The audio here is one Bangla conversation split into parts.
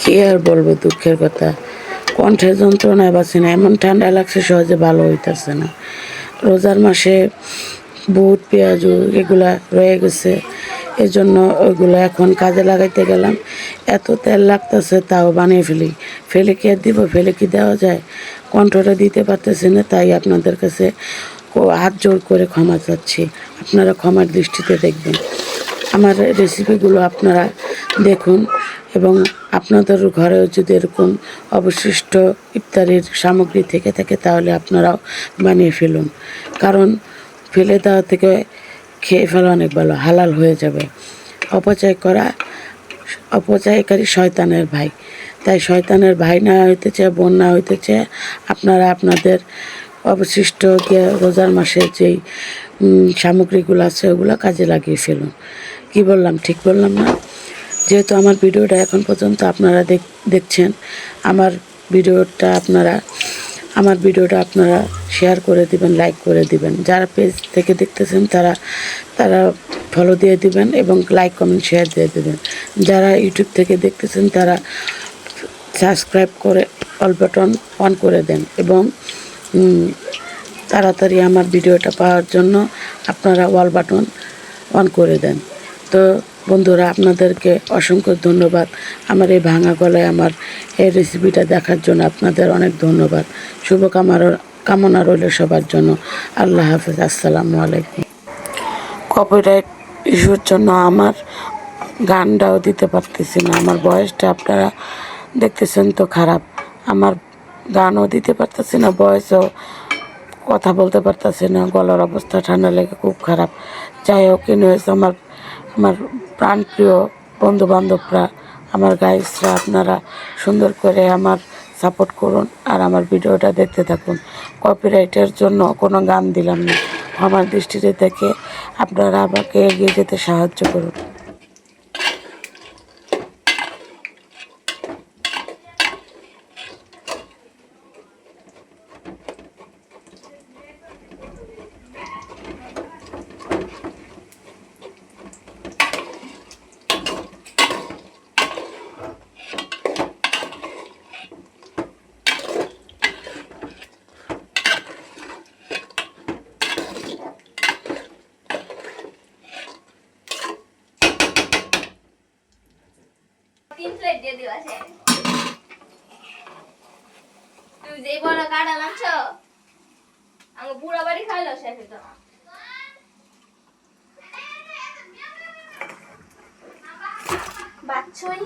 কি আর বলবো দুঃখের কথা, কণ্ঠের যন্ত্রণায় বাঁচি না, এমন ঠান্ডা লাগছে সহজে ভালো হইতেছে না। রোজার মাসে বুট পেঁয়াজু এগুলা রয়ে গেছে, এই জন্য ওইগুলো এখন কাজে লাগাইতে গেলাম। এত তেল লাগতেছে তাও বানিয়ে ফেলি, ফেলে কি আর দিব, ফেলে কি দেওয়া যায়? কণ্ঠটা দিতে পারতেছি না, তাই আপনাদের কাছে হাত জোর করে ক্ষমা চাচ্ছি। আপনারা ক্ষমার দৃষ্টিতে দেখবেন, আমার রেসিপিগুলো আপনারা দেখুন এবং আপনাদের ঘরেও যদি এরকম অবশিষ্ট ইফতারির সামগ্রী থেকে থাকে তাহলে আপনারাও বানিয়ে ফেলুন, কারণ ফেলে দেওয়া থেকে খেয়ে ফেলা অনেক ভালো, হালাল হয়ে যাবে। অপচয়কারী শয়তানের ভাই, তাই শয়তানের ভাই না হইতে চায়, বোন না হইতে চায়, আপনারা আপনাদের অবশিষ্ট রোজার মাসে যেই সামগ্রীগুলো আছে ওগুলো কাজে লাগিয়ে ফেলুন। কি বললাম, ঠিক বললাম না? যেহেতু আমার ভিডিওটা এখন পর্যন্ত আপনারা দেখছেন, আমার ভিডিওটা আপনারা শেয়ার করে দিবেন, লাইক করে দিবেন। যারা পেজ থেকে দেখতেছেন তারা ফলো দিয়ে দিবেন এবং লাইক কমেন্ট শেয়ার দিয়ে দেবেন। যারা ইউটিউব থেকে দেখতেছেন তারা সাবস্ক্রাইব করে অল বাটন অন করে দেন এবং তাড়াতাড়ি আমার ভিডিওটা পাওয়ার জন্য আপনারা অল বাটন অন করে দেন। তো বন্ধুরা, আপনাদেরকে অসংখ্য ধন্যবাদ। আমার এই ভাঙা গলায় আমার এই রেসিপিটা দেখার জন্য আপনাদের অনেক ধন্যবাদ। কামনা রইল সবার জন্য। আল্লাহ হাফেজ, আসসালামু আলাইকুম। কপিরাইট ইস্যুর জন্য আমার গানটাও দিতে পারতেছি না, আমার বয়সটা আপনারা দেখতেছেন তো খারাপ, আমার গানও দিতে পারতেছি না, বয়সও কথা বলতে পারতেছি না, গলার অবস্থা ঠান্ডা লেগে খুব খারাপ। যাই হোক, হয়েছে আমার প্রাণপ্রিয় বন্ধুবান্ধবরা, আমার গাইসরা, আপনারা সুন্দর করে আমার সাপোর্ট করুন আর আমার ভিডিওটা দেখতে থাকুন। কপিরাইটের জন্য কোনো গান দিলাম না, আমার দৃষ্টিতে দেখে আপনারা আমাকে এগিয়ে যেতে সাহায্য করুন। তিন প্লেট দিয়ে দিবা সে। তুই যে বড় কাটা মাছ আমার পুরো বাড়ি খাইলো শেষ তো। বাচ্চাই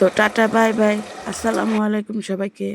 তো টাটা বাই বাই, আসসালামু আলাইকুম সবাইকে।